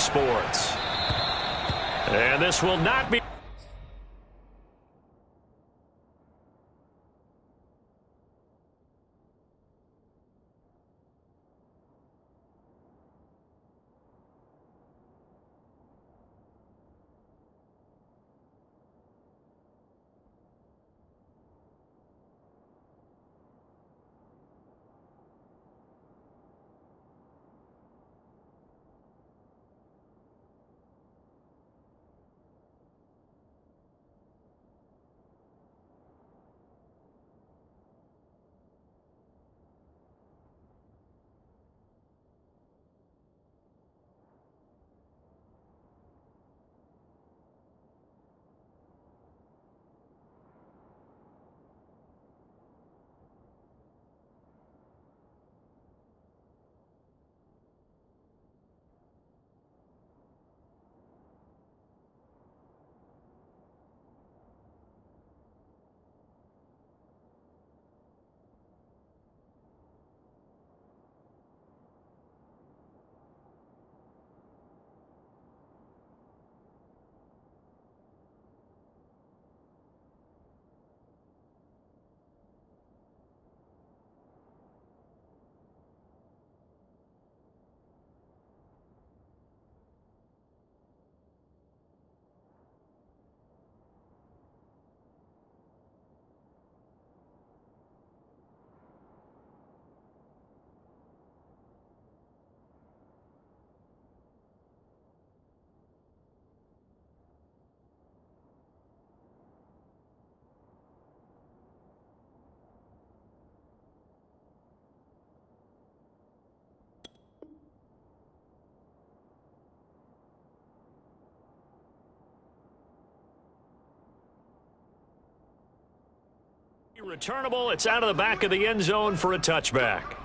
Sports. And this will not be... Returnable. It's out of the back of the end zone for a touchback.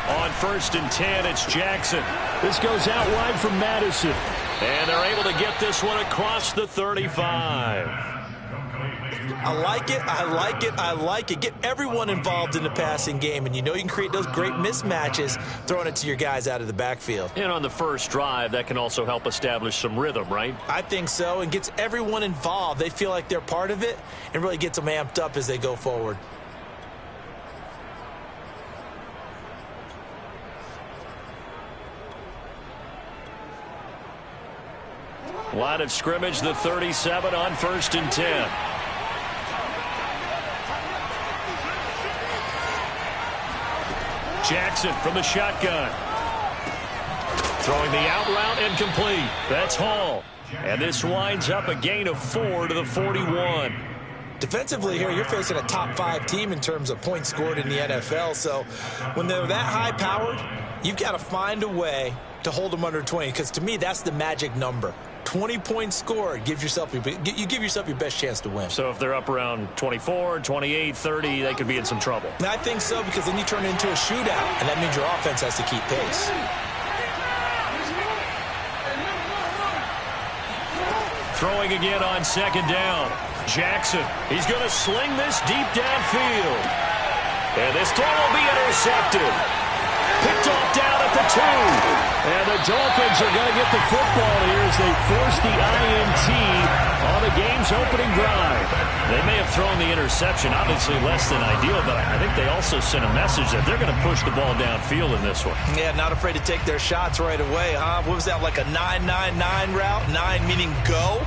On 1st and 10, it's Jackson. This goes out wide from Madison. And they're able to get this one across the 35. I like it, I like it, I like it. Get everyone involved in the passing game, and you know you can create those great mismatches throwing it to your guys out of the backfield. And on the first drive, that can also help establish some rhythm, right? I think so, and gets everyone involved. They feel like they're part of it and really gets them amped up as they go forward. Line of scrimmage, the 37 on 1st and 10. Jackson from the shotgun. Throwing the out route and complete. That's Hall. And this winds up a gain of 4 to the 41. Defensively here, you're facing a top 5 team in terms of points scored in the NFL. So when they're that high-powered, you've got to find a way to hold them under 20, because to me, that's the magic number. 20 points scored, you give yourself your best chance to win. So if they're up around 24, 28, 30, they could be in some trouble. I think so, because then you turn it into a shootout, and that means your offense has to keep pace. Throwing again on 2nd down. Jackson, he's going to sling this deep downfield. And this throw will be intercepted. Picked off down at the 2. And the Dolphins are going to get the football here as they force the INT on the game's opening drive. They may have thrown the interception, obviously less than ideal, but I think they also sent a message that they're going to push the ball downfield in this one. Yeah, not afraid to take their shots right away, huh? What was that, like a 9-9-9 route? 9 meaning go?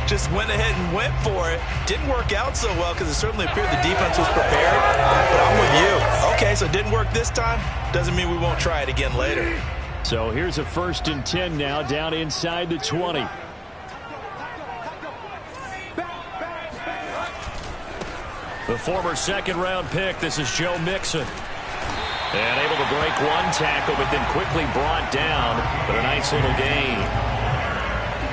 Just went ahead and went for it. Didn't work out so well because it certainly appeared the defense was prepared. But I'm with you. Okay, so it didn't work this time. Doesn't mean we won't try it again later. So here's a 1st and 10 now down inside the 20. The former 2nd-round pick, this is Joe Mixon. And able to break one tackle, but then quickly brought down. But a nice little gain.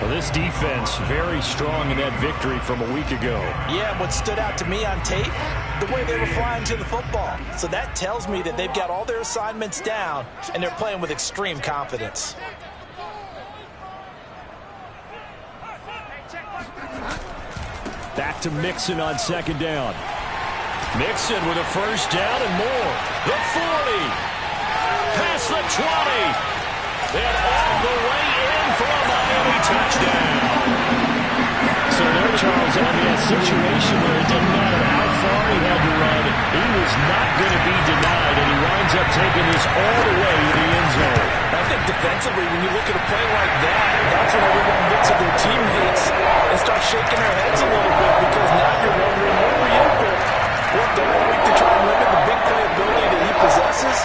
Well, this defense very strong in that victory from a week ago. Yeah, and what stood out to me on tape, the way they were flying to the football. So that tells me that they've got all their assignments down, and they're playing with extreme confidence. Back to Mixon on second down. Mixon with a first down and more. The 40. Past the 20. And all the way in for a Miami touchdown. So there, Charles, on that situation where it didn't matter how far he had to run, he was not going to be denied, and he winds up taking this all the way to the end zone. I think defensively, when you look at a play like that, that's when everyone looks at their teammates and starts shaking their heads a little bit, because now you're wondering, what were you for? What, the whole week to try and limit the big play ability that he possesses?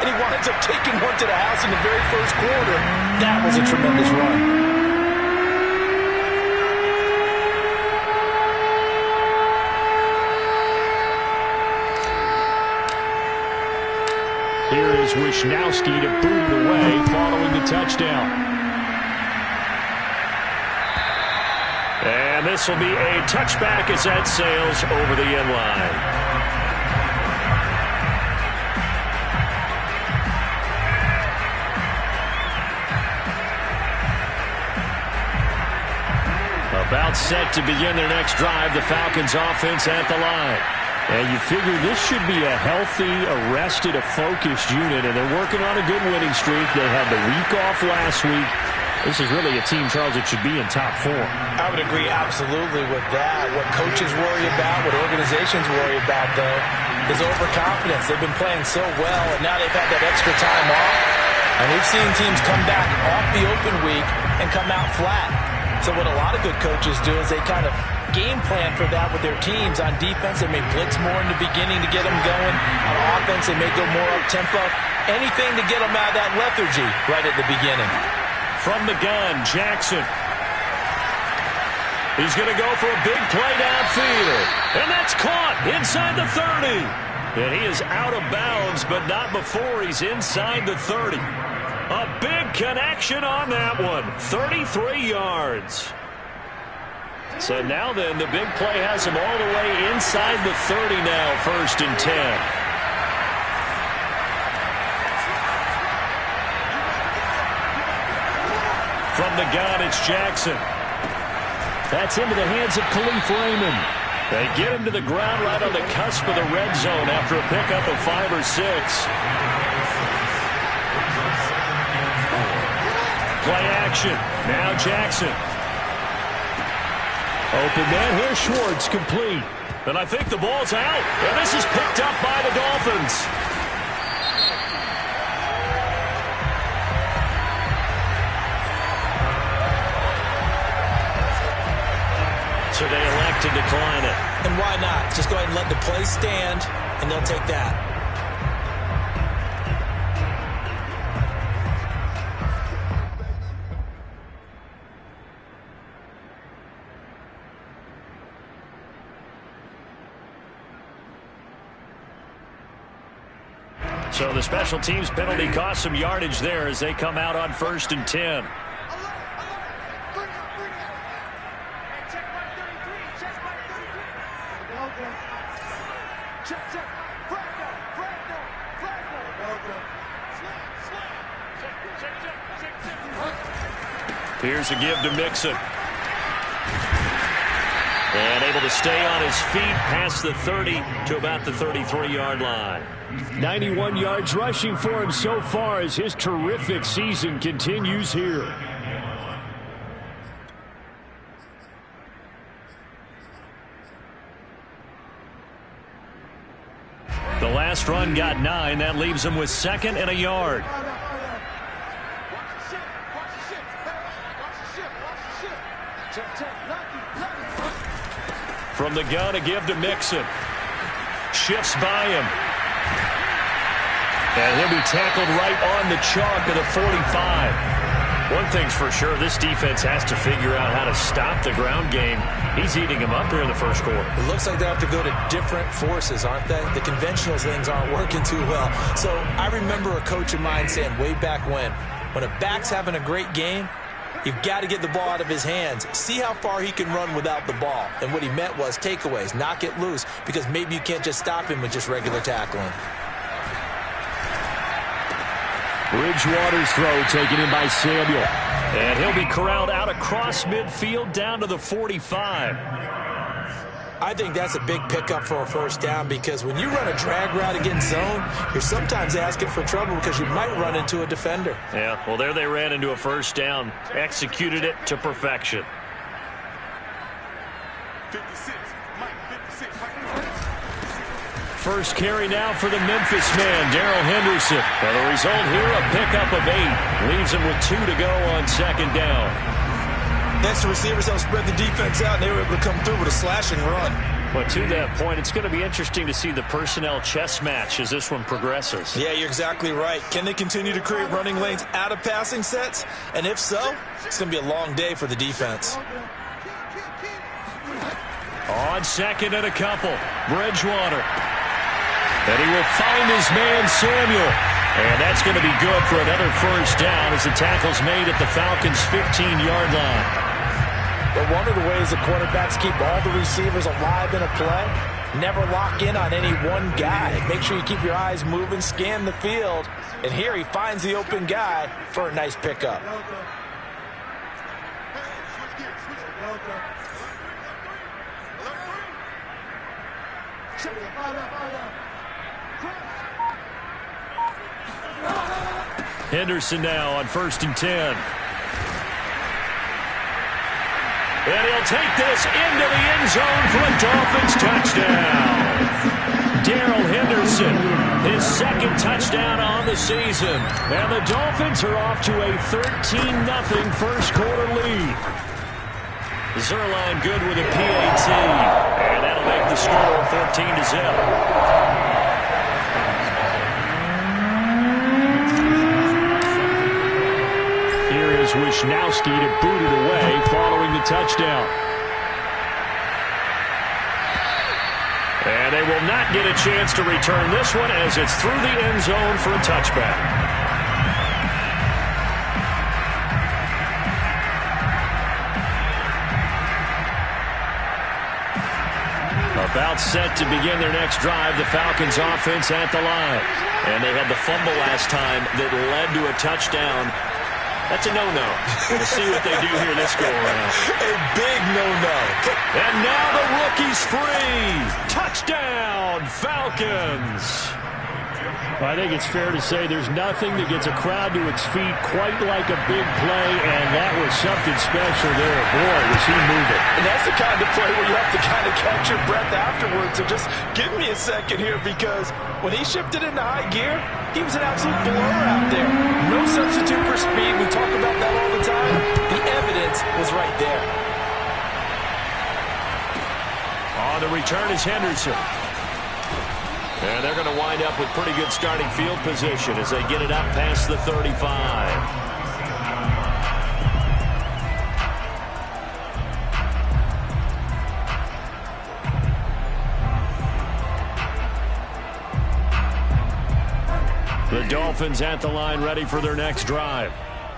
And he winds up taking one to the house in the very first quarter. That was a tremendous run. Here is Wishnowski to boot it away following the touchdown. And this will be a touchback as that sails over the end line. About set to begin their next drive, the Falcons offense at the line. And you figure this should be a healthy, arrested, a focused unit, and they're working on a good winning streak. They had the week off last week. This is really a team, Charles, that should be in top form. I would agree absolutely with that. What coaches worry about, what organizations worry about, though, is overconfidence. They've been playing so well, and now they've had that extra time off. And we've seen teams come back off the open week and come out flat. So what a lot of good coaches do is they kind of game plan for that with their teams. On defense, they may blitz more in the beginning to get them going. On offense, they may go more up-tempo. Anything to get them out of that lethargy right at the beginning. From the gun, Jackson. He's going to go for a big play downfield. And that's caught inside the 30. And he is out of bounds, but not before he's inside the 30. A big connection on that one. 33 yards. So now then, the big play has him all the way inside the 30 now, 1st and 10. From the gun, it's Jackson. That's into the hands of Khalif Raymond. They get him to the ground right on the cusp of the red zone after a pickup of 5 or 6. Play action. Now Jackson. Open man here. Schwartz complete. And I think the ball's out. And this is picked up by the Dolphins. So they elect to decline it. And why not? Just go ahead and let the play stand, and they'll take that. So the special teams penalty cost some yardage there as they come out on 1st and 10. Here's a give to Mixon. And able to stay on his feet past the 30 to about the 33-yard line. 91 yards rushing for him so far as his terrific season continues here. The last run got 9. That leaves him with 2nd and a yard. From the gun, a give to Mixon. Shifts by him. And he'll be tackled right on the chalk of the 45. One thing's for sure, this defense has to figure out how to stop the ground game. He's eating him up here in the first quarter. It looks like they have to go to different forces, aren't they? The conventional things aren't working too well. So I remember a coach of mine saying way back when a back's having a great game, You've got to get the ball out of his hands. See how far he can run without the ball. And what he meant was takeaways, knock it loose, because maybe you can't just stop him with just regular tackling. Bridgewater's throw taken in by Samuel. And he'll be corralled out across midfield down to the 45. I think that's a big pickup for a first down, because when you run a drag route against zone, you're sometimes asking for trouble because you might run into a defender. Yeah, well, there they ran into a first down. Executed it to perfection. 56, Mike, 56, Mike. First carry now for the Memphis man, Darrell Henderson. Well, the result here, a pickup of 8. Leaves him with 2 to go on second down. Next, the receivers helped spread the defense out, and they were able to come through with a slashing run. But to that point, it's going to be interesting to see the personnel chess match as this one progresses. Yeah, you're exactly right. Can they continue to create running lanes out of passing sets? And if so, it's going to be a long day for the defense. On second and a couple, Bridgewater. And he will find his man, Samuel. And that's going to be good for another first down as the tackle's made at the Falcons' 15-yard line. But one of the ways the quarterbacks keep all the receivers alive in a play, never lock in on any one guy. Make sure you keep your eyes moving, scan the field. And here he finds the open guy for a nice pickup. Henderson now on 1st and 10. And he'll take this into the end zone for a Dolphins touchdown. Darrell Henderson, his second touchdown on the season. And the Dolphins are off to a 13-0 first quarter lead. Zerline good with a PAT. And that'll make the score 14-0. Wishnowski to boot it away following the touchdown. And they will not get a chance to return this one as it's through the end zone for a touchback. About set to begin their next drive, the Falcons offense at the line. And they had the fumble last time that led to a touchdown. That's a no-no. We'll see what they do here this go-around. A big no-no. And now the rookie's free. Touchdown, Falcons. Well, I think it's fair to say there's nothing that gets a crowd to its feet quite like a big play, and that was something special there. Boy, was he moving. And that's the kind of play where you have to kind of catch your breath afterwards. So just give me a second here, because when he shifted into high gear, he was an absolute blower out there. No substitute for speed. We talk about that all the time. The evidence was right there. On the return is Henderson. And they're going to wind up with pretty good starting field position as they get it up past the 35. The Dolphins at the line ready for their next drive.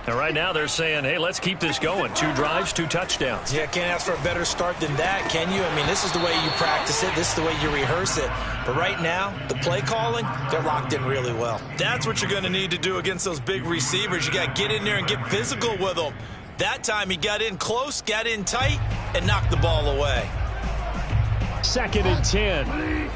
And right now they're saying, hey, let's keep this going. 2 drives, 2 touchdowns. Yeah, can't ask for a better start than that, can you? I mean, this is the way you practice it. This is the way you rehearse it. But right now, the play calling, they're locked in really well. That's what you're going to need to do against those big receivers. You got to get in there and get physical with them. That time he got in close, got in tight, and knocked the ball away. 2nd and 10.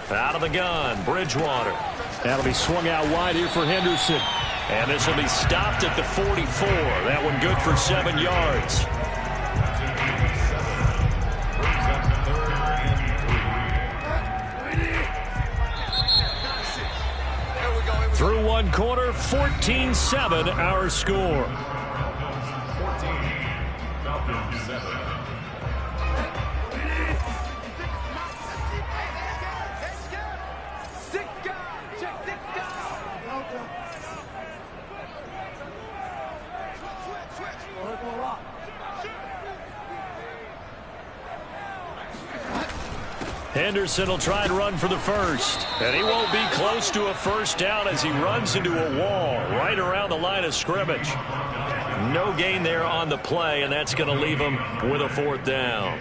Out of the gun, Bridgewater. That'll be swung out wide here for Henderson. And this will be stopped at the 44. That one good for 7 yards. Through one quarter, 14-7 our score. 14, Falcons 7. Henderson will try and run for the first. And he won't be close to a first down as he runs into a wall right around the line of scrimmage. No gain there on the play, and that's going to leave him with a fourth down.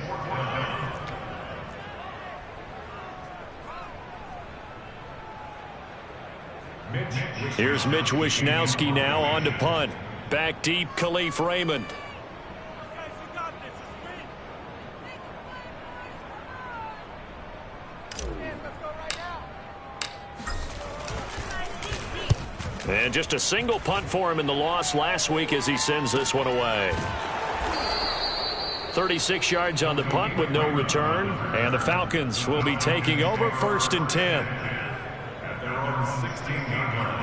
Here's Mitch Wishnowsky now on to punt. Back deep, Khalif Raymond. And just a single punt for him in the loss last week as he sends this one away. 36 yards on the punt with no return. And the Falcons will be taking over 1st and 10. At their own 16-yard line.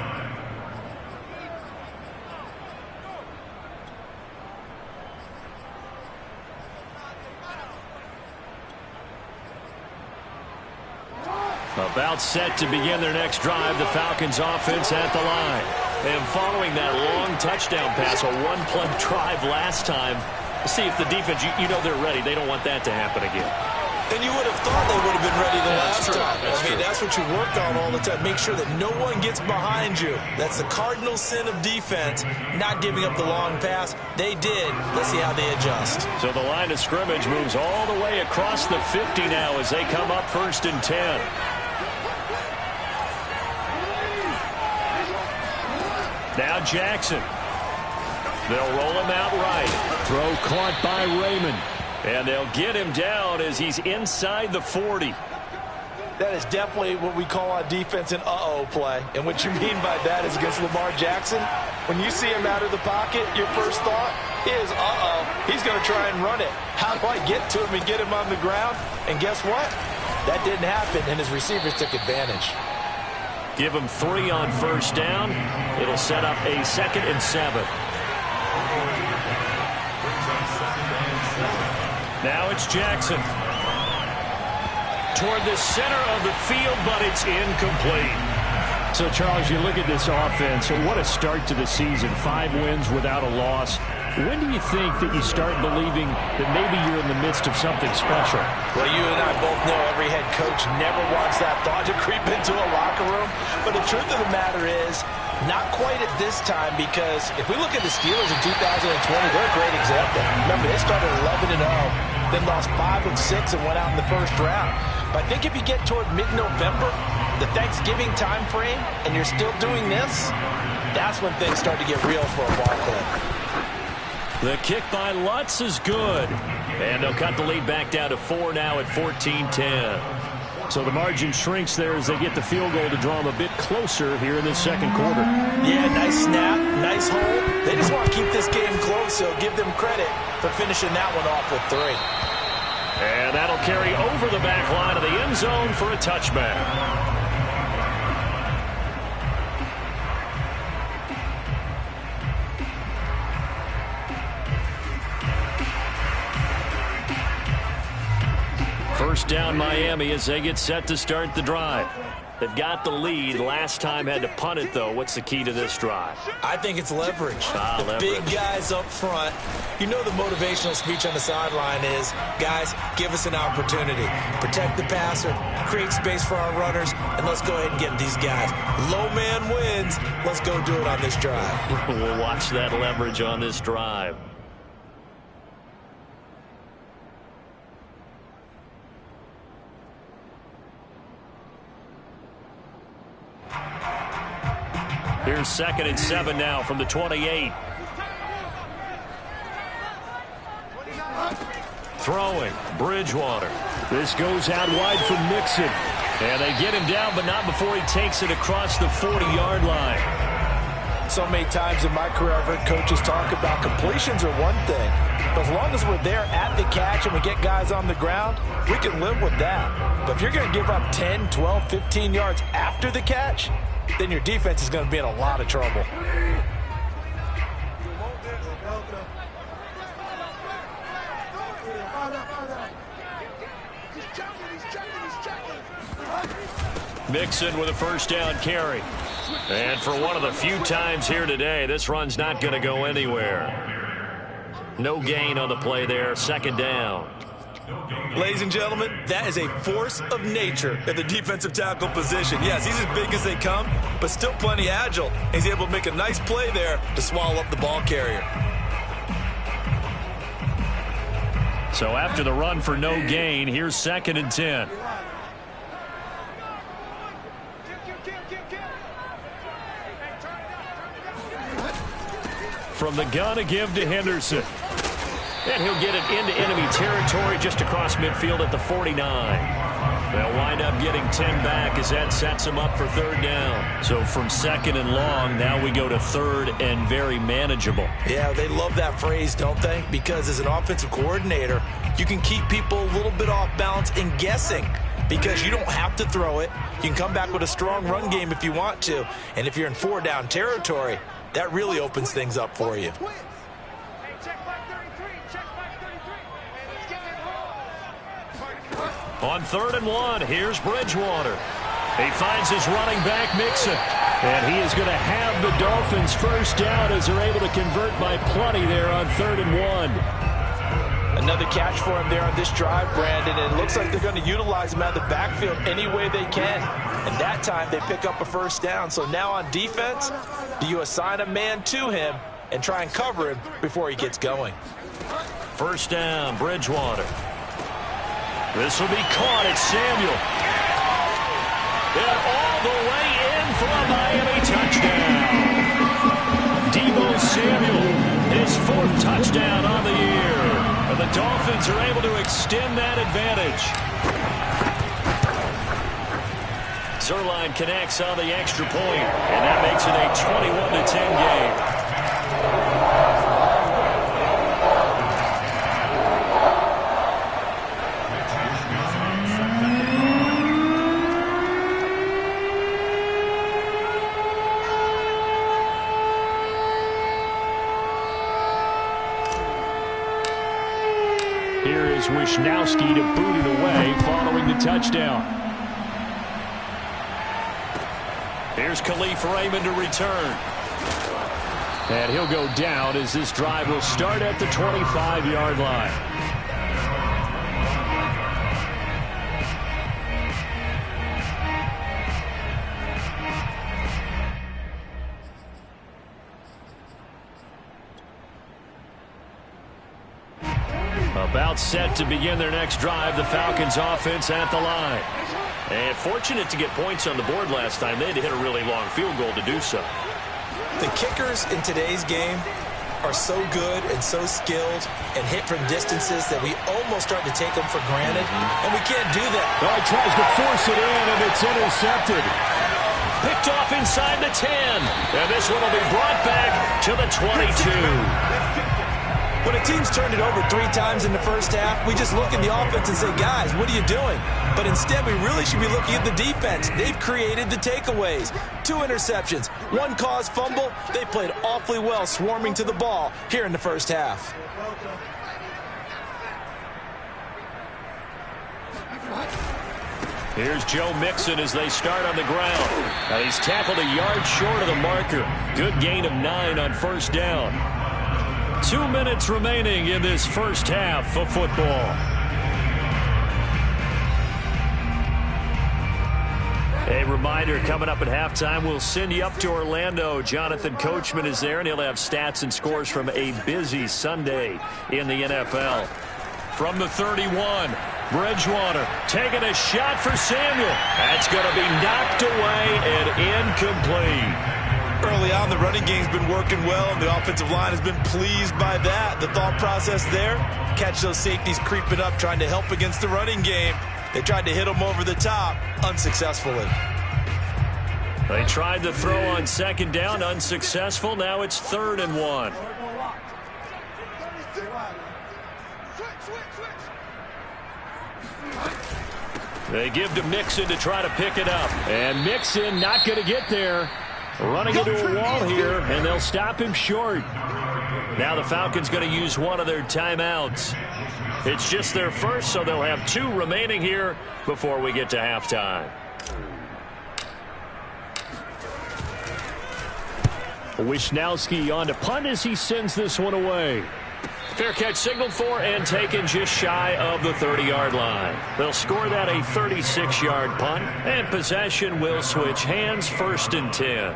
About set to begin their next drive, the Falcons offense at the line. And following that long touchdown pass, a one-play drive last time, see if the defense, you know they're ready. They don't want that to happen again. And you would have thought they would have been ready the last time. That's what you work on all the time. Make sure that no one gets behind you. That's the cardinal sin of defense, not giving up the long pass. They did. Let's see how they adjust. So the line of scrimmage moves all the way across the 50 now as they come up 1st and 10. Now Jackson. They'll roll him out right. Throw caught by Raymond. And they'll get him down as he's inside the 40. That is definitely what we call on defense an uh-oh play. And what you mean by that is against Lamar Jackson, when you see him out of the pocket, your first thought is, uh-oh, he's going to try and run it. How do I get to him and get him on the ground? And guess what? That didn't happen, and his receivers took advantage. Give him 3 on 1st down. It'll set up a 2nd and 7. Now it's Jackson. Toward the center of the field, but it's incomplete. So, Charles, you look at this offense, what a start to the season. 5 wins without a loss. When do you think that you start believing that maybe you're in the midst of something special? Well, you and I both know every head coach never wants that thought to creep into a locker room. But the truth of the matter is, not quite at this time, because if we look at the Steelers in 2020, they're a great example. Remember, they started 11-0, then lost 5 and 6 and went out in the first round. But I think if you get toward mid-November, the Thanksgiving time frame, and you're still doing this, that's when things start to get real for a ball club. The kick by Lutz is good. And they'll cut the lead back down to 4 now at 14-10. So the margin shrinks there as they get the field goal to draw them a bit closer here in this second quarter. Yeah, nice snap, nice hold. They just want to keep this game close, so give them credit for finishing that one off with 3. And that'll carry over the back line of the end zone for a touchback. First down Miami as they get set to start the drive. They've got the lead. Last time had to punt it, though. What's the key to this drive? I think it's leverage. Leverage. Big guys up front. You know the motivational speech on the sideline is, guys, give us an opportunity. Protect the passer, create space for our runners, and let's go ahead and get these guys. Low man wins. Let's go do it on this drive. We'll watch that leverage on this drive. Here's 2nd and 7 now from the 28. Throwing, Bridgewater. This goes out wide for Mixon. And they get him down, but not before he takes it across the 40-yard line. So many times in my career, I've heard coaches talk about completions are one thing. But as long as we're there at the catch and we get guys on the ground, we can live with that. But if you're going to give up 10, 12, 15 yards after the catch, then your defense is going to be in a lot of trouble. Mixon with a first down carry. And for one of the few times here today, this run's not going to go anywhere. No gain on the play there, 2nd down. Ladies and gentlemen, that is a force of nature at the defensive tackle position. Yes, he's as big as they come, but still plenty agile. He's able to make a nice play there to swallow up the ball carrier. So after the run for no gain, here's 2nd and 10. From the gun, a give to Henderson. And he'll get it into enemy territory just across midfield at the 49. They'll wind up getting 10 back as that sets them up for 3rd down. So from 2nd and long, now we go to 3rd and very manageable. Yeah, they love that phrase, don't they? Because as an offensive coordinator, you can keep people a little bit off balance and guessing because you don't have to throw it. You can come back with a strong run game if you want to. And if you're in 4-down territory, that really opens things up for you. On 3rd and 1, here's Bridgewater. He finds his running back, Mixon. And he is going to have the Dolphins 1st down as they're able to convert by plenty there on 3rd and 1. Another catch for him there on this drive, Brandon. And it looks like they're going to utilize him out of the backfield any way they can. And that time they pick up a 1st down. So now on defense, do you assign a man to him and try and cover him before he gets going? 1st down, Bridgewater. This will be caught at Samuel. And all the way in for a Miami touchdown. Deebo Samuel, his 4th touchdown on the year. And the Dolphins are able to extend that advantage. Zerline connects on the extra point, and that makes it a 21-10 game. Here is Wisnowski to boot it away following the touchdown. Here's Khalif Raymond to return. And he'll go down as this drive will start at the 25-yard line. About set to begin their next drive, the Falcons offense at the line. And fortunate to get points on the board last time. They had to hit a really long field goal to do so. The kickers in today's game are so good and so skilled and hit from distances that we almost start to take them for granted, and we can't do that. Oh, he tries to force it in, and it's intercepted. Picked off inside the 10, and this one will be brought back to the 22. When a team's turned it over 3 times in the 1st half, we just look at the offense and say, guys, what are you doing? But instead, we really should be looking at the defense. They've created the takeaways. 2 interceptions, 1 caused fumble. They played awfully well swarming to the ball here in the 1st half. Here's Joe Mixon as they start on the ground. Now he's tackled a yard short of the marker. Good gain of 9 on 1st down. 2 minutes remaining in this 1st half of football. A reminder, coming up at halftime, we'll send you up to Orlando. Jonathan Coachman is there, and he'll have stats and scores from a busy Sunday in the NFL. From the 31, Bridgewater taking a shot for Samuel. That's going to be knocked away and incomplete. Early on, the running game's been working well, and the offensive line has been pleased by that. The thought process there, catch those safeties creeping up, trying to help against the running game. They tried to hit them over the top, unsuccessfully. They tried to throw on 2nd down, unsuccessful. Now it's 3rd and 1. They give to Mixon to try to pick it up. And Mixon not going to get there. Running into a wall here, and they'll stop him short. Now the Falcons going to use one of their timeouts. It's just their first, so they'll have 2 remaining here before we get to halftime. Wisnowski on to punt as he sends this one away. Fair catch signaled for and taken just shy of the 30-yard line. They'll score that a 36-yard punt, and possession will switch hands, 1st and 10.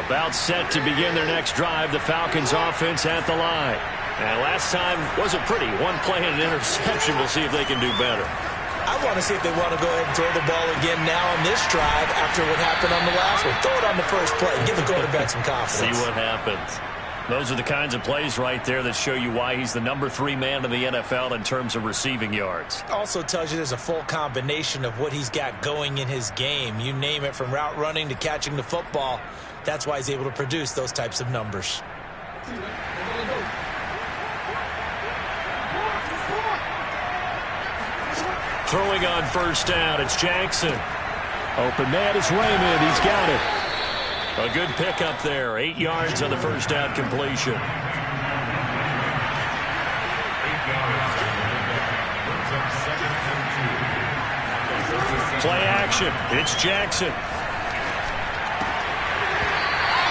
About set to begin their next drive, the Falcons offense at the line. And last time wasn't pretty. One play and an interception. We'll see if they can do better. I want to see if they want to go ahead and throw the ball again now on this drive after what happened on the last one. Throw it on the first play. Give the quarterback some confidence. See what happens. Those are the kinds of plays right there that show you why he's the number 3 man in the NFL in terms of receiving yards. Also tells you there's a full combination of what he's got going in his game. You name it, from route running to catching the football. That's why he's able to produce those types of numbers. Throwing on 1st down, it's Jackson. Open man is Raymond. He's got it. A good pickup there. 8 yards on the 1st down completion. 8 yards. Brings up 2nd and 2. Play action. It's Jackson.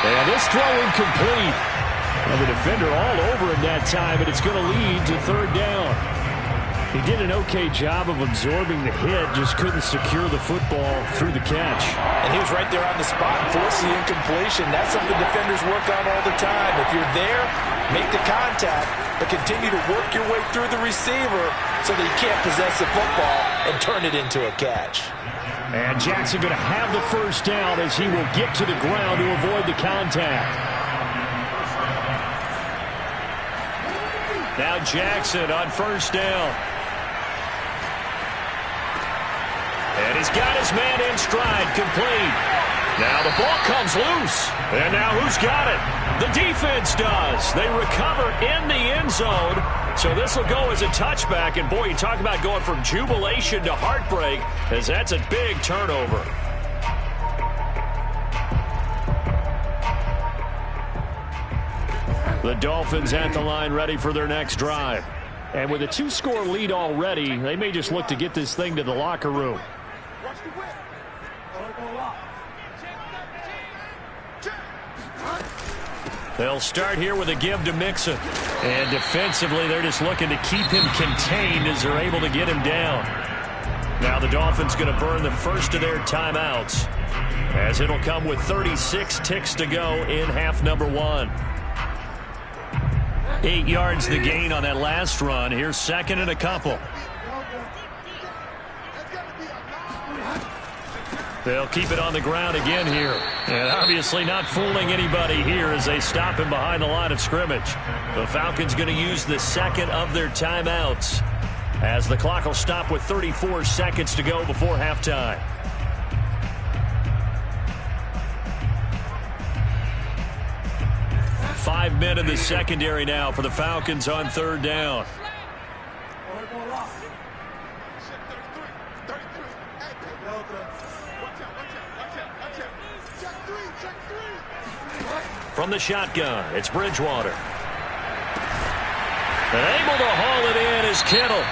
And this throw incomplete. And the defender all over him that time, and it's going to lead to 3rd down. He did an okay job of absorbing the hit, just couldn't secure the football through the catch. And he was right there on the spot, forcing the incompletion. That's something defenders work on all the time. If you're there, make the contact, but continue to work your way through the receiver so that you can't possess the football and turn it into a catch. And Jackson going to have the 1st down as he will get to the ground to avoid the contact. Now Jackson on 1st down. And he's got his man in stride, complete. Now the ball comes loose. And now who's got it? The defense does. They recover in the end zone. So this will go as a touchback. And boy, you talk about going from jubilation to heartbreak, as that's a big turnover. The Dolphins at the line, ready for their next drive. And with a 2-score lead already, they may just look to get this thing to the locker room. They'll start here with a give to Mixon. And defensively, they're just looking to keep him contained as they're able to get him down. Now the Dolphins going to burn the first of their timeouts, as it'll come with 36 ticks to go in half number 1. 8 yards the gain on that last run. Here's 2nd and a couple. They'll keep it on the ground again here. And obviously not fooling anybody here as they stop him behind the line of scrimmage. The Falcons going to use the 2nd of their timeouts, as the clock will stop with 34 seconds to go before halftime. Five men in the secondary now for the Falcons on 3rd down. From the shotgun, it's Bridgewater. And able to haul it in is Kittle.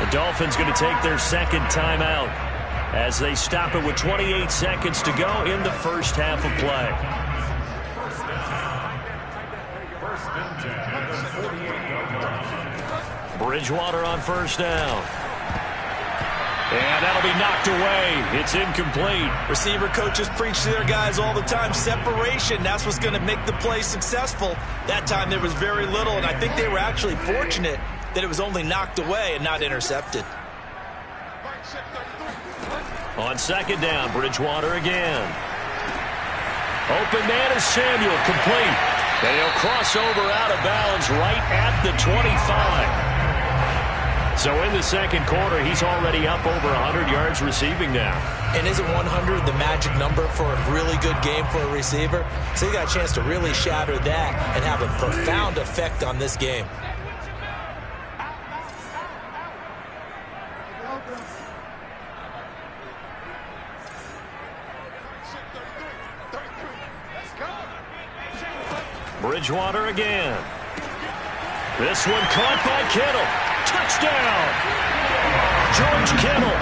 The Dolphins going to take their 2nd timeout as they stop it with 28 seconds to go in the first half of play. Bridgewater on 1st down. And that'll be knocked away. It's incomplete. Receiver coaches preach to their guys all the time. Separation, that's what's going to make the play successful. That time there was very little, and I think they were actually fortunate that it was only knocked away and not intercepted. On 2nd down, Bridgewater again. Open man is Samuel, complete. And he'll cross over out of bounds right at the 25. So in the 2nd quarter, he's already up over 100 yards receiving now. And isn't 100 the magic number for a really good game for a receiver? So he got a chance to really shatter that and have a profound effect on this game. Bridgewater again. This one caught by Kittle. Touchdown! George Kittle.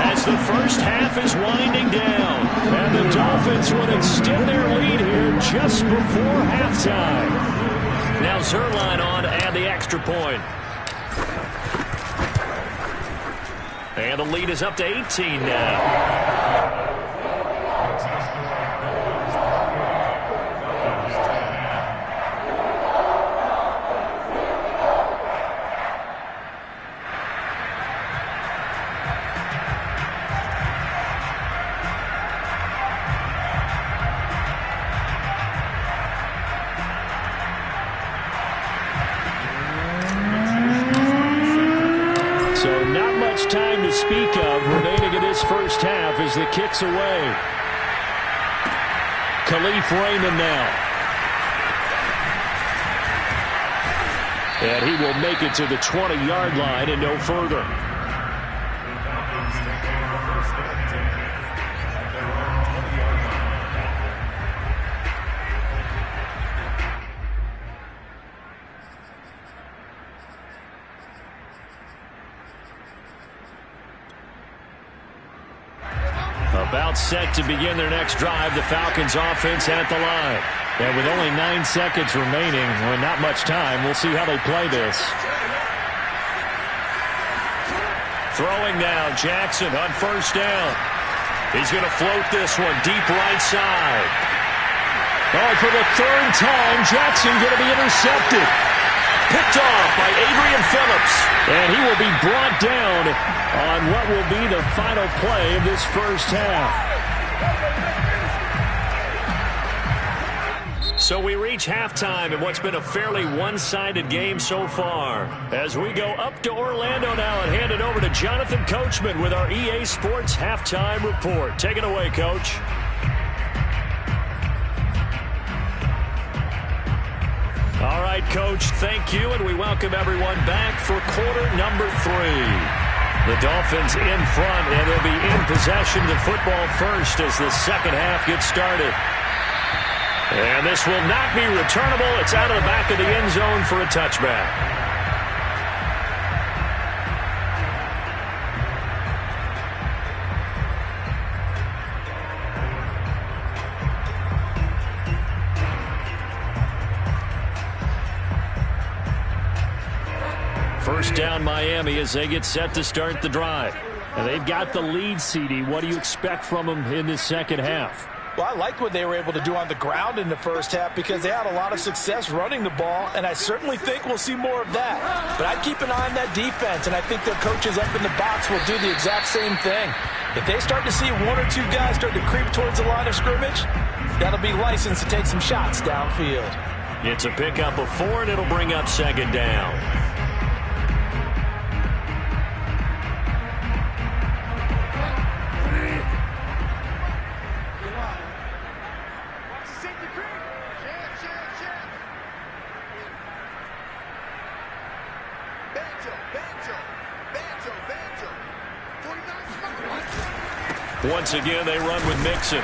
as the first half is winding down. And the Dolphins would extend their lead here just before halftime. Now Zerline on to add the extra point. And the lead is up to 18 now. Time to speak of remaining in this first half as the kick's away. Khalif Raymond now. And he will make it to the 20-yard line and no further. About set to begin their next drive, the Falcons offense at the line. And with only 9 seconds remaining, well, not much time, we'll see how they play this. Throwing now, Jackson on first down. He's going to float this one deep right side. Oh, for the third time, Jackson going to be intercepted. Picked off by Adrian Phillips. And he will be brought down on what will be the final play of this first half. So we reach halftime in what's been a fairly one-sided game so far. As we go up to Orlando now and hand it over to Jonathan Coachman with our EA Sports Halftime Report. Take it away, Coach. All right, Coach, thank you, and we welcome everyone back for quarter number 3. The Dolphins in front, and they'll be in possession of the football first as the second half gets started. And this will not be returnable. It's out of the back of the end zone for a touchback. First down Miami as they get set to start the drive. And they've got the lead, CD. What do you expect from them in the second half? Well, I liked what they were able to do on the ground in the first half because they had a lot of success running the ball, and I certainly think we'll see more of that. But I'd keep an eye on that defense, and I think their coaches up in the box will do the exact same thing. If they start to see 1 or 2 guys start to creep towards the line of scrimmage, that'll be licensed to take some shots downfield. It's a pickup of 4, and it'll bring up second down. Once again, they run with Mixon.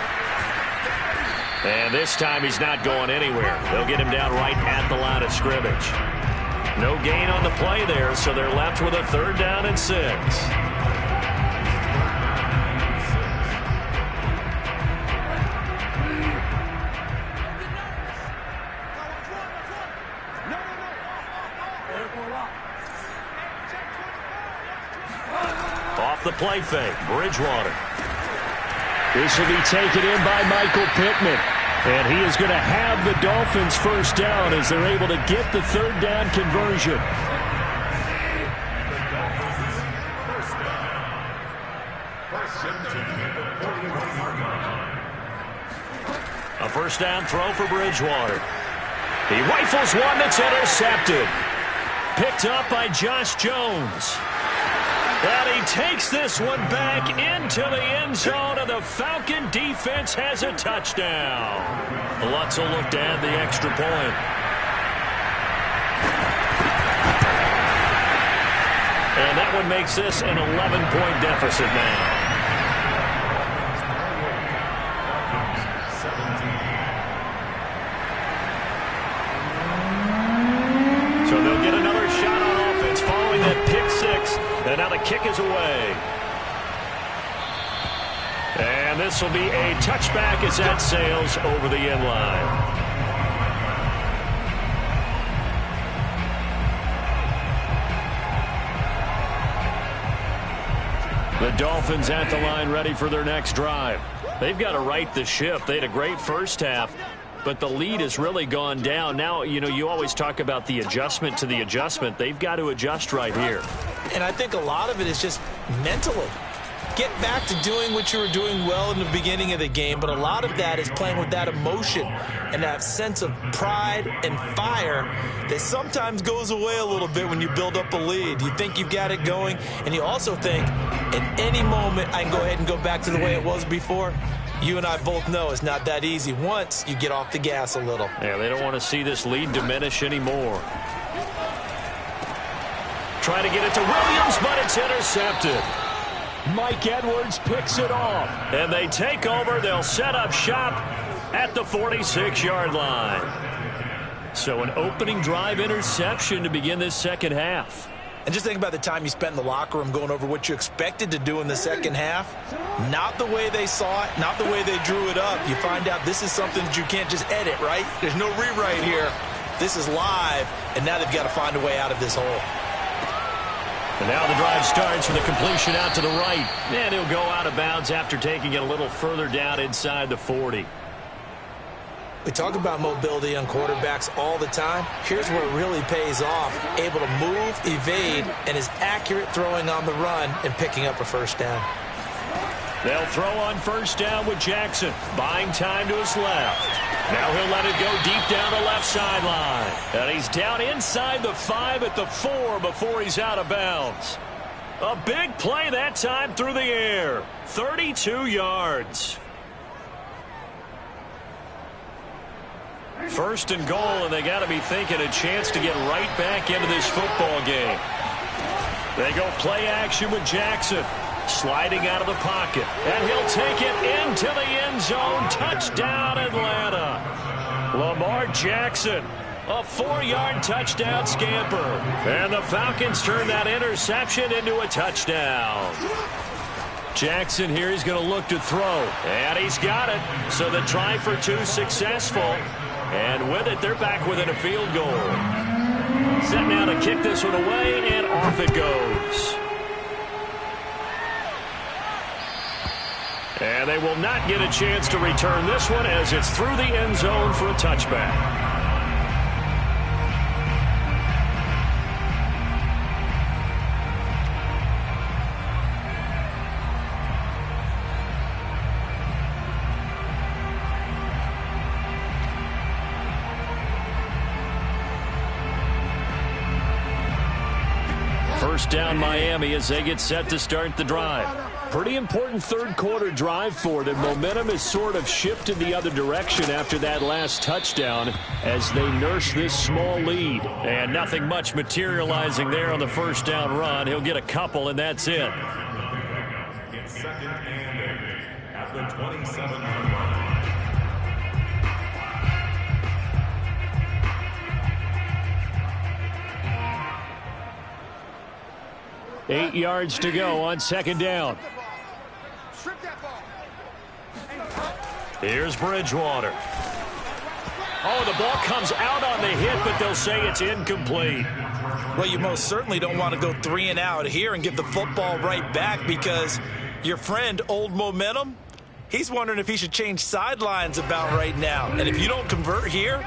And this time he's not going anywhere. They'll get him down right at the line of scrimmage. No gain on the play there, so they're left with a 3rd down and 6. Off the play fake, Bridgewater. This will be taken in by Michael Pittman. And he is going to have the Dolphins first down as they're able to get the 3rd down conversion. A first down throw for Bridgewater. He rifles one that's intercepted. Picked up by Josh Jones. And he takes this one back into the end zone, and the Falcon defense has a touchdown. Lutzel looked to add the extra point. And that one makes this an 11-point deficit now. So they'll get another shot on offense following that pick 6. And now the kick is away. And this will be a touchback as that sails over the end line. The Dolphins at the line ready for their next drive. They've got to right the ship. They had a great first half, but the lead has really gone down. Now, you always talk about the adjustment to the adjustment. They've got to adjust right here. And I think a lot of it is just mentally. Get back to doing what you were doing well in the beginning of the game, but a lot of that is playing with that emotion and that sense of pride and fire that sometimes goes away a little bit when you build up a lead. You think you've got it going, and you also think at any moment I can go ahead and go back to the way it was before. You and I both know it's not that easy once you get off the gas a little. Yeah, they don't want to see this lead diminish anymore. Try to get it to Williams, but it's intercepted. Mike Edwards picks it off. And they take over. They'll set up shop at the 46-yard line. So an opening drive interception to begin this second half. And just think about the time you spent in the locker room going over what you expected to do in the second half. Not the way they saw it, not the way they drew it up. You find out this is something that you can't just edit, right? There's no rewrite here. This is live, and now they've got to find a way out of this hole. And now the drive starts with a completion out to the right. And he'll go out of bounds after taking it a little further down inside the 40. We talk about mobility on quarterbacks all the time. Here's where it really pays off. Able to move, evade, and is accurate throwing on the run and picking up a first down. They'll throw on first down with Jackson. Buying time to his left. Now he'll let it go deep down the left sideline. And he's down inside the 5 at the 4 before he's out of bounds. A big play that time through the air. 32 yards. First and goal, and they got to be thinking a chance to get right back into this football game. They go play action with Jackson. Sliding out of the pocket. And he'll take it into the end zone. Touchdown, Atlanta. Lamar Jackson, a 4-yard touchdown scamper. And the Falcons turn that interception into a touchdown. Jackson here is going to look to throw. And he's got it. So the try for 2 successful. And with it, they're back within a field goal. Set now to kick this one away, and off it goes. And they will not get a chance to return this one as it's through the end zone for a touchback. First down Miami as they get set to start the drive. Pretty important third quarter drive for them. Momentum has sort of shifted the other direction after that last touchdown as they nurse this small lead. And nothing much materializing there on the first down run. He'll get a couple, and that's it. It's second and 8 at the 27-yard line. 8 yards to go on second down. Here's Bridgewater. Oh, the ball comes out on the hit, but they'll say it's incomplete. Well, you most certainly don't want to go 3 and out here and give the football right back because your friend, Old Momentum, he's wondering if he should change sidelines about right now. And if you don't convert here,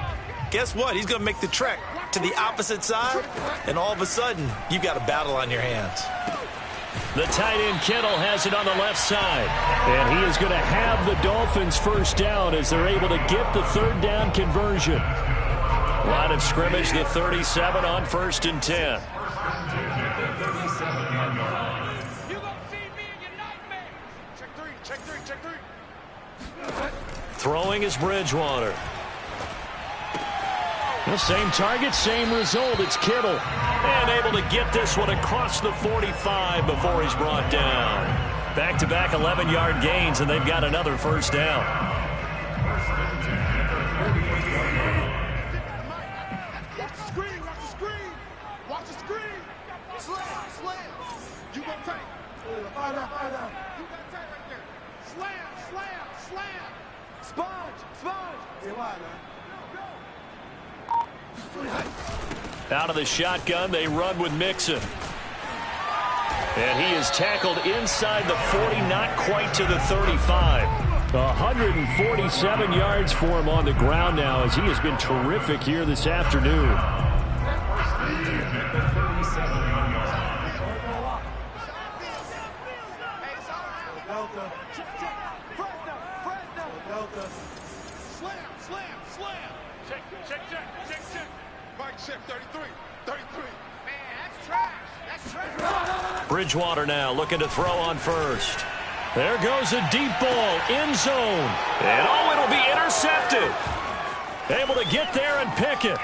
guess what? He's going to make the trek to the opposite side, and all of a sudden, you've got a battle on your hands. The tight end Kittle has it on the left side, and he is going to have the Dolphins first down as they're able to get the third down conversion. Line of scrimmage, the 37 on first and 10. Throwing is Bridgewater. The same target, same result. It's Kittle. And able to get this one across the 45 before he's brought down. Back-to-back 11-yard gains, and they've got another first down. Watch the screen, watch the screen. Watch the screen. Slam, slam. You gonna take. Find out. You got take right there. Slam, slam. Out of the shotgun, they run with Mixon. And he is tackled inside the 40, not quite to the 35. 147 yards for him on the ground now, as he has been terrific here this afternoon. Bridgewater now looking to throw on first. There goes a deep ball, end zone. And oh, it'll be intercepted. Able to get there and pick it.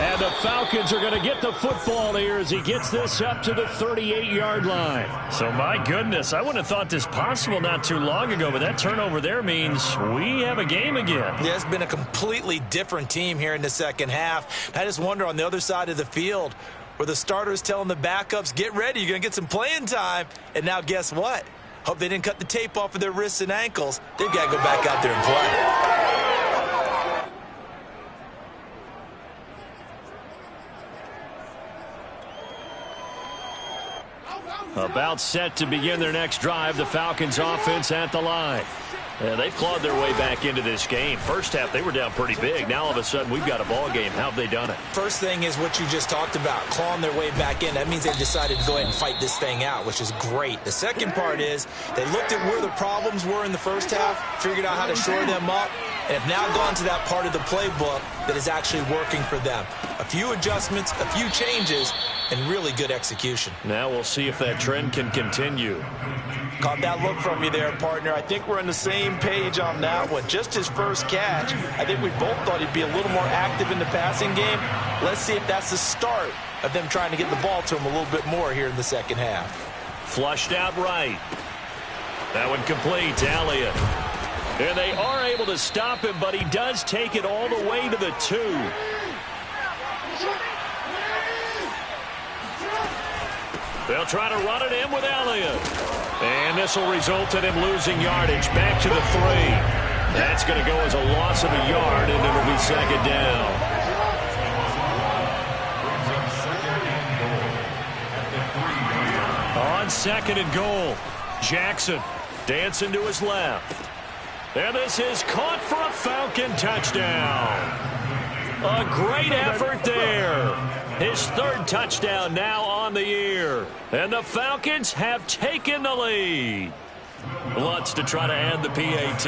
And the Falcons are going to get the football here as he gets this up to the 38-yard line. So, my goodness, I wouldn't have thought this possible not too long ago, but that turnover there means we have a game again. Yeah, it's been a completely different team here in the second half. I just wonder on the other side of the field where the starters telling the backups, get ready, you're going to get some playing time. And now guess what? Hope they didn't cut the tape off of their wrists and ankles. They've got to go back out there and play. About set to begin their next drive, the Falcons offense at the line. They've clawed their way back into this game. First half, they were down pretty big. Now, all of a sudden, we've got a ball game. How have they done it? First thing is what you just talked about, clawing their way back in. That means they've decided to go ahead and fight this thing out, which is great. The second part is they looked at where the problems were in the first half, figured out how to shore them up, and have now gone to that part of the playbook that is actually working for them. A few adjustments, a few changes, and really good execution. Now we'll see if that trend can continue. Caught that look from you there, partner. I think we're on the same page on that one. Just his first catch. I think we both thought he'd be a little more active in the passing game. Let's see if that's the start of them trying to get the ball to him a little bit more here in the second half. Flushed out right. That one complete to Elliott. And they are able to stop him, but he does take it all the way to the 2. They'll try to run it in with Elliott. And this will result in him losing yardage back to the 3. That's going to go as a loss of a yard, and it'll be second down. On second and goal, Jackson dancing to his left. And this is caught for a Falcon touchdown. A great effort there. His third touchdown now on the year. And the Falcons have taken the lead. Wants to try to add the PAT.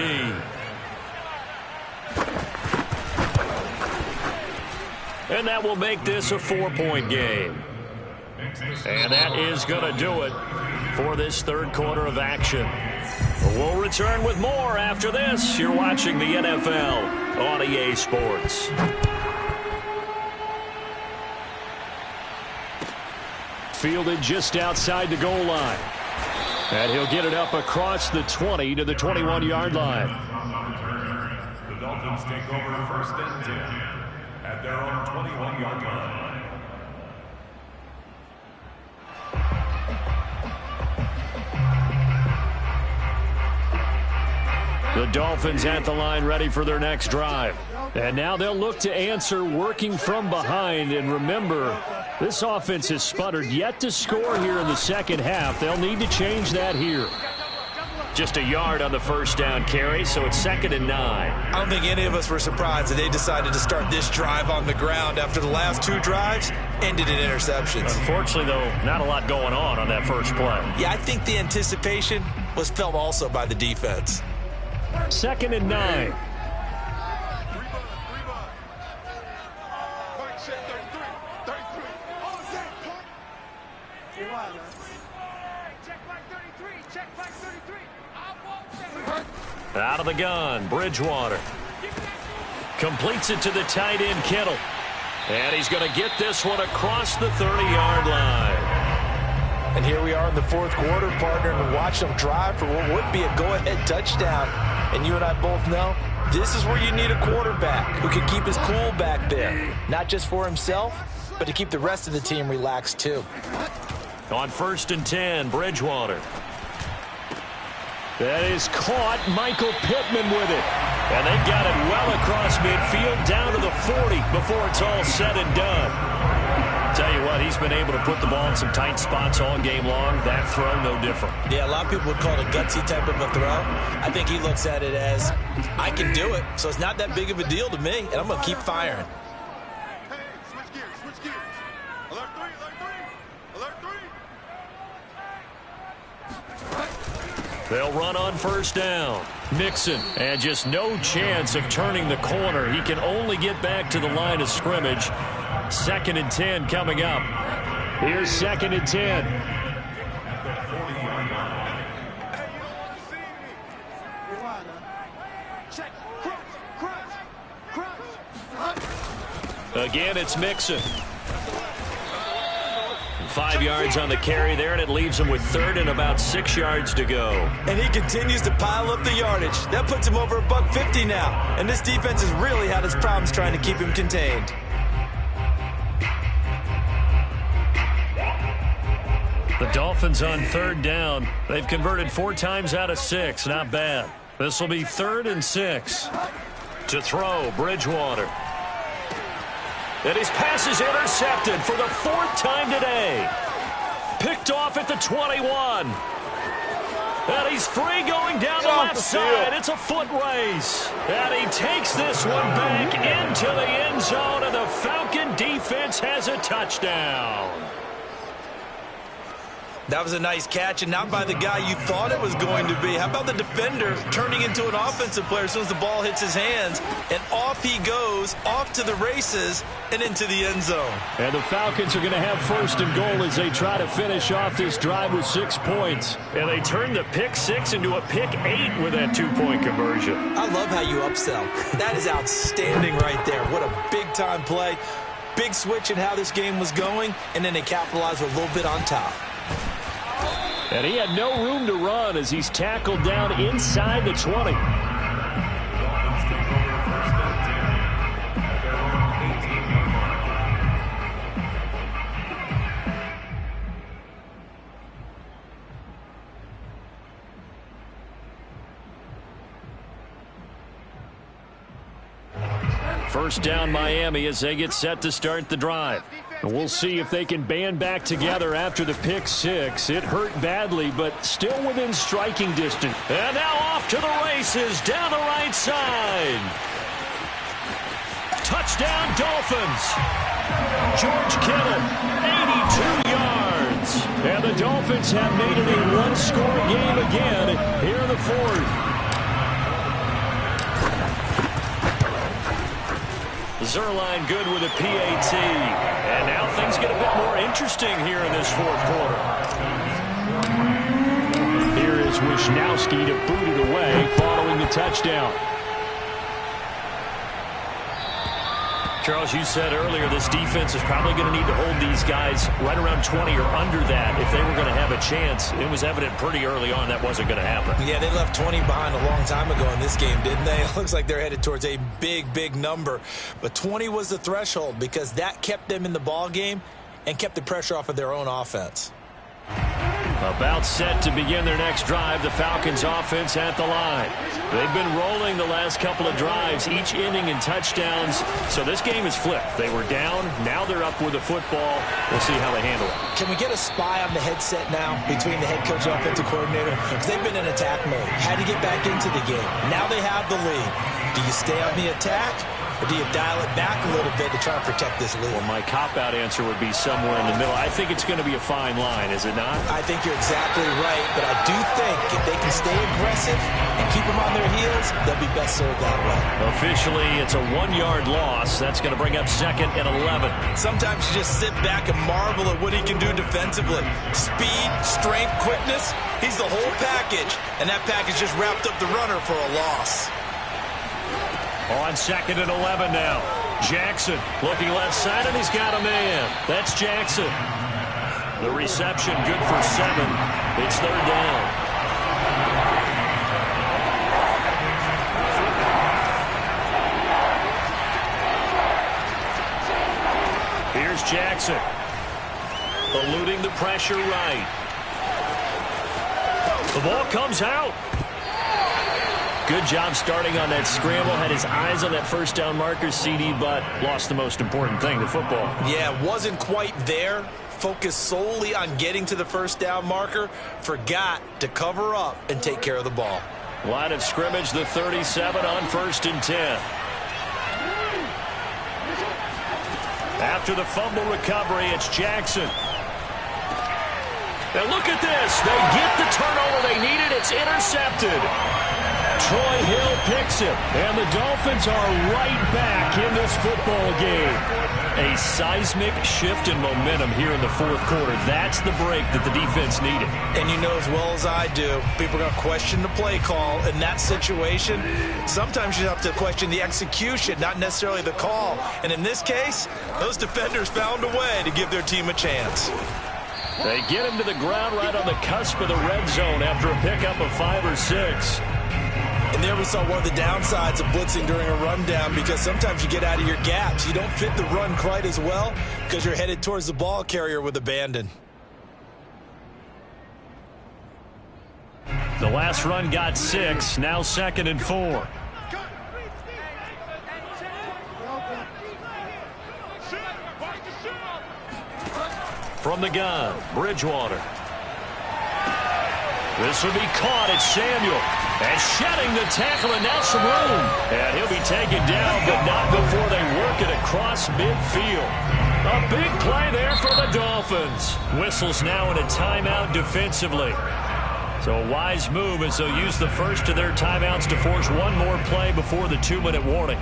And that will make this a 4-point game. And that is going to do it for this third quarter of action. We'll return with more after this. You're watching the NFL on EA Sports. Fielded just outside the goal line. And he'll get it up across the 20 to the 21-yard line. The Dolphins take over first and 10 at their own 21-yard line. The Dolphins at the line ready for their next drive. And now they'll look to answer working from behind. And remember, this offense has sputtered yet to score here in the second half. They'll need to change that here. Just a yard on the first down carry, so it's 2nd and 9. I don't think any of us were surprised that they decided to start this drive on the ground after the last 2 drives ended in interceptions. Unfortunately, though, not a lot going on that first play. Yeah, I think the anticipation was felt also by the defense. 2nd and 9. Out of the gun, Bridgewater. Completes it to the tight end, Kittle. And he's going to get this one across the 30-yard line. And here we are in the fourth quarter, partner, and watch them drive for what would be a go-ahead touchdown. And you and I both know this is where you need a quarterback who can keep his cool back there. Not just for himself, but to keep the rest of the team relaxed too. On 1st and 10, Bridgewater. That is caught. Michael Pittman with it. And they've got it well across midfield down to the 40 before it's all said and done. Tell you what, he's been able to put the ball in some tight spots all game long. That throw, no different. Yeah, a lot of people would call it a gutsy type of a throw. I think he looks at it as, I can do it, so it's not that big of a deal to me, and I'm going to keep firing. Hey, switch gears, switch gears. Alert 3, alert 3, alert 3. They'll run on first down. Mixon, and just no chance of turning the corner. He can only get back to the line of scrimmage. 2nd and 10 coming up. Here's 2nd and 10. Again, it's Mixon. 5 yards on the carry there, and it leaves him with 3rd and about 6 yards to go. And he continues to pile up the yardage. That puts him over $150 now. And this defense has really had its problems trying to keep him contained. The Dolphins on 3rd down. They've converted 4 times out of 6. Not bad. This will be 3rd and 6. To throw, Bridgewater. And his pass is intercepted for the 4th time today. Picked off at the 21. And he's free going down the left side. It's a foot race. And he takes this one back into the end zone, and the Falcon defense has a touchdown. That was a nice catch, and not by the guy you thought it was going to be. How about the defender turning into an offensive player as soon as the ball hits his hands, and off he goes, off to the races, and into the end zone. And the Falcons are going to have 1st and goal as they try to finish off this drive with 6 points. And they turn the pick 6 into a pick 8 with that 2-point conversion. I love how you upsell. That is outstanding right there. What a big-time play. Big switch in how this game was going, and then they capitalized with a little bit on top. And he had no room to run as he's tackled down inside the 20. First down Miami as they get set to start the drive. And we'll see if they can band back together after the pick 6. It hurt badly, but still within striking distance. And now off to the races down the right side. Touchdown Dolphins. George Kittle, 82 yards. And the Dolphins have made it a one-score game again here in the 4th. Zerline good with a PAT. And now things get a bit more interesting here in this 4th quarter. Here is Wisnowski to boot it away following the touchdown. Charles, you said earlier this defense is probably going to need to hold these guys right around 20 or under that if they were going to have a chance. It was evident pretty early on that wasn't going to happen. Yeah, they left 20 behind a long time ago in this game, didn't they? It looks like they're headed towards a big, big number. But 20 was the threshold because that kept them in the ball game and kept the pressure off of their own offense. About set to begin their next drive, the Falcons offense at the line. They've been rolling the last couple of drives, each inning in touchdowns. So this game is flipped. They were down, now they're up with the football. We'll see how they handle it. Can we get a spy on the headset now between the head coach and offensive coordinator? Because they've been in attack mode. Had to get back into the game. Now they have the lead. Do you stay on the attack? Or do you dial it back a little bit to try and protect this lead? Well, my cop-out answer would be somewhere in the middle. I think it's going to be a fine line, is it not? I think you're exactly right, but I do think if they can stay aggressive and keep them on their heels, they'll be best served that way. Officially, it's a 1-yard loss. That's going to bring up 2nd and 11. Sometimes you just sit back and marvel at what he can do defensively. Speed, strength, quickness, he's the whole package, and that package just wrapped up the runner for a loss. On 2nd and 11 now. Jackson looking left side, and he's got a man. That's Jackson. The reception good for 7. It's 3rd down. Here's Jackson. Eluding the pressure right. The ball comes out. Good job starting on that scramble. Had his eyes on that first down marker, CD, but lost the most important thing, the football. Yeah, wasn't quite there. Focused solely on getting to the first down marker. Forgot to cover up and take care of the ball. Line of scrimmage, the 37 on 1st and 10. After the fumble recovery, it's Jackson. Now look at this. They get the turnover they needed. It's intercepted. Troy Hill picks it, and the Dolphins are right back in this football game. A seismic shift in momentum here in the fourth quarter. That's the break that the defense needed. And you know as well as I do, people are going to question the play call. In that situation, sometimes you have to question the execution, not necessarily the call. And in this case, those defenders found a way to give their team a chance. They get him to the ground right on the cusp of the red zone after a pickup of 5 or 6. And there we saw one of the downsides of blitzing during a rundown, because sometimes you get out of your gaps. You don't fit the run quite as well because you're headed towards the ball carrier with abandon. The last run got 6, now 2nd and 4. From the gun, Bridgewater. This will be caught at Samuel. And shedding the tackle, and now some room. And he'll be taken down, but not before they work it across midfield. A big play there for the Dolphins. Whistles now in a timeout defensively. So a wise move as they'll use the first of their timeouts to force one more play before the 2-minute warning.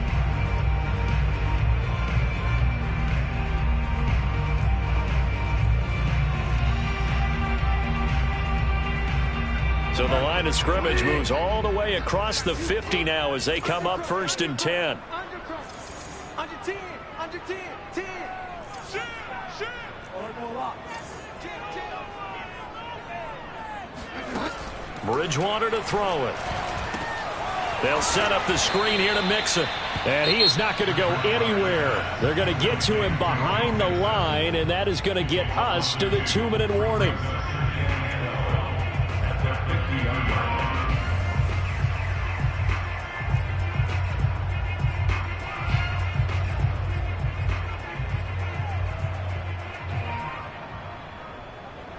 So the line of scrimmage moves all the way across the 50 now as they come up 1st and 10. Under 10, under 10, 10. Shoot, shoot. Bridgewater to throw it. They'll set up the screen here to Mixon. And he is not going to go anywhere. They're going to get to him behind the line, and that is going to get us to the 2-minute warning.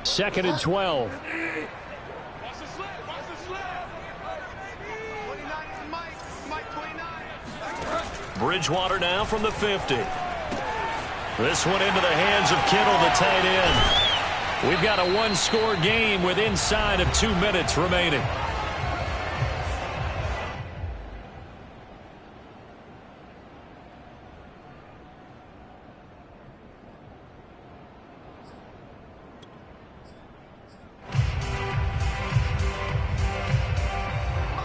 Second and 12. Watch the slip, watch the slip. 29 is Mike 29. Bridgewater now from the 50. This one into the hands of Kittle, the tight end. We've got a one-score game with inside of 2 minutes remaining.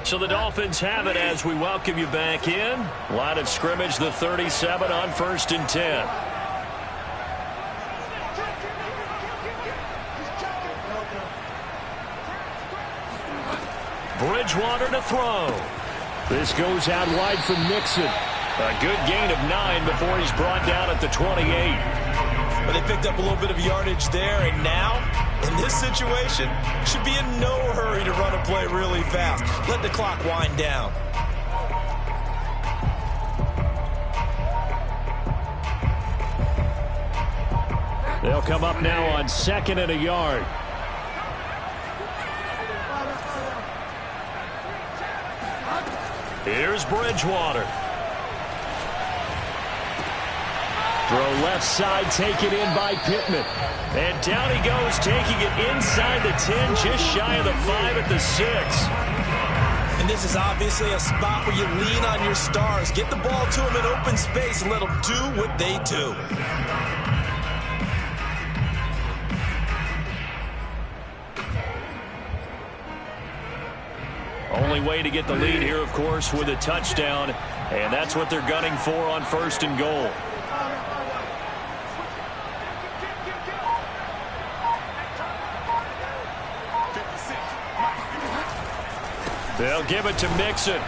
So the Dolphins have it as we welcome you back in. Line of scrimmage, the 37 on 1st and 10. Bridgewater to throw. This goes out wide for Mixon. A good gain of 9 before he's brought down at the 28. But they picked up a little bit of yardage there, and now, in this situation, should be in no hurry to run a play really fast. Let the clock wind down. They'll come up now on 2nd and a yard. Here's Bridgewater. Throw left side, taken in by Pittman. And down he goes, taking it inside the 10, just shy of the 5 at the 6. And this is obviously a spot where you lean on your stars. Get the ball to them in open space and let them do what they do. Only way to get the lead here, of course, with a touchdown. And that's what they're gunning for on 1st and goal. They'll give it to Mixon.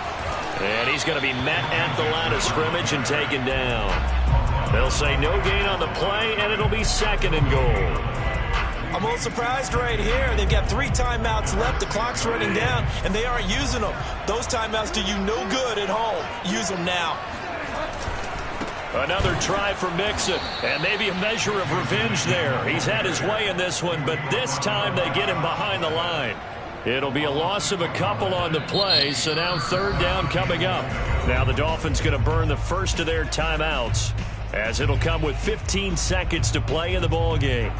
And he's going to be met at the line of scrimmage and taken down. They'll say no gain on the play, and it'll be 2nd and goal. I'm a little surprised right here. They've got 3 timeouts left. The clock's running down, and they aren't using them. Those timeouts do you no good at home. Use them now. Another try for Mixon, and maybe a measure of revenge there. He's had his way in this one, but this time they get him behind the line. It'll be a loss of a couple on the play, so now 3rd down coming up. Now the Dolphins going to burn the first of their timeouts, as it'll come with 15 seconds to play in the ball game.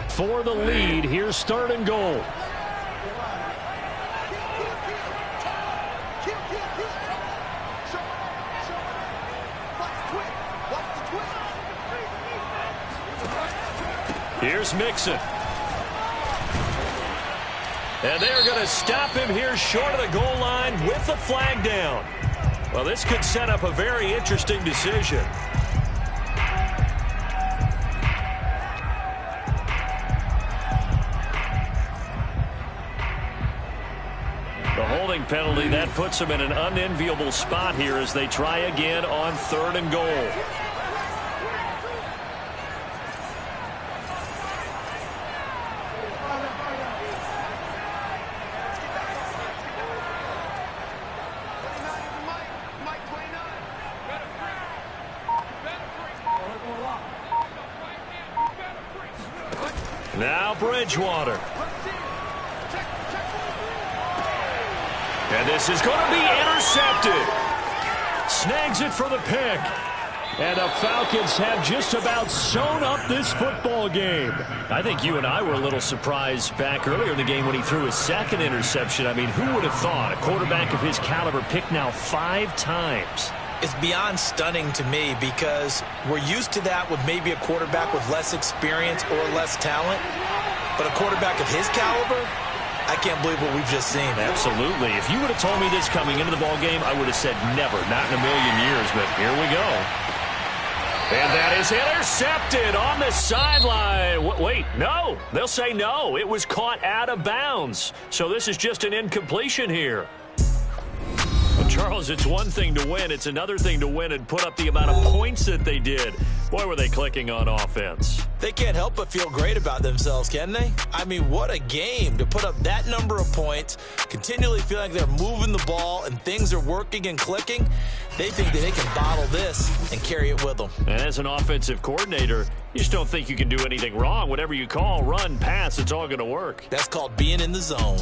For the lead, here's 3rd and goal. Here's Mixon. And they're going to stop him here short of the goal line with the flag down. Well, this could set up a very interesting decision. The holding penalty, that puts them in an unenviable spot here as they try again on 3rd and goal. Now Bridgewater. And this is going to be intercepted. Snags it for the pick. And the Falcons have just about sewn up this football game. I think you and I were a little surprised back earlier in the game when he threw his 2nd interception. I mean, who would have thought a quarterback of his caliber picked now 5 times? It's beyond stunning to me because we're used to that with maybe a quarterback with less experience or less talent. But a quarterback of his caliber, I can't believe what we've just seen. Absolutely. If you would have told me this coming into the ball game, I would have said never, not in a million years, but here we go. And that is intercepted on the sideline. Wait, no. They'll say no. It was caught out of bounds. So this is just an incompletion here. Well, Charles, it's one thing to win. It's another thing to win and put up the amount of points that they did. Boy, were they clicking on offense. They can't help but feel great about themselves, can they? I mean, what a game to put up that number of points, continually feel like they're moving the ball and things are working and clicking. They think that they can bottle this and carry it with them. And as an offensive coordinator, you just don't think you can do anything wrong. Whatever you call, run, pass, it's all going to work. That's called being in the zone.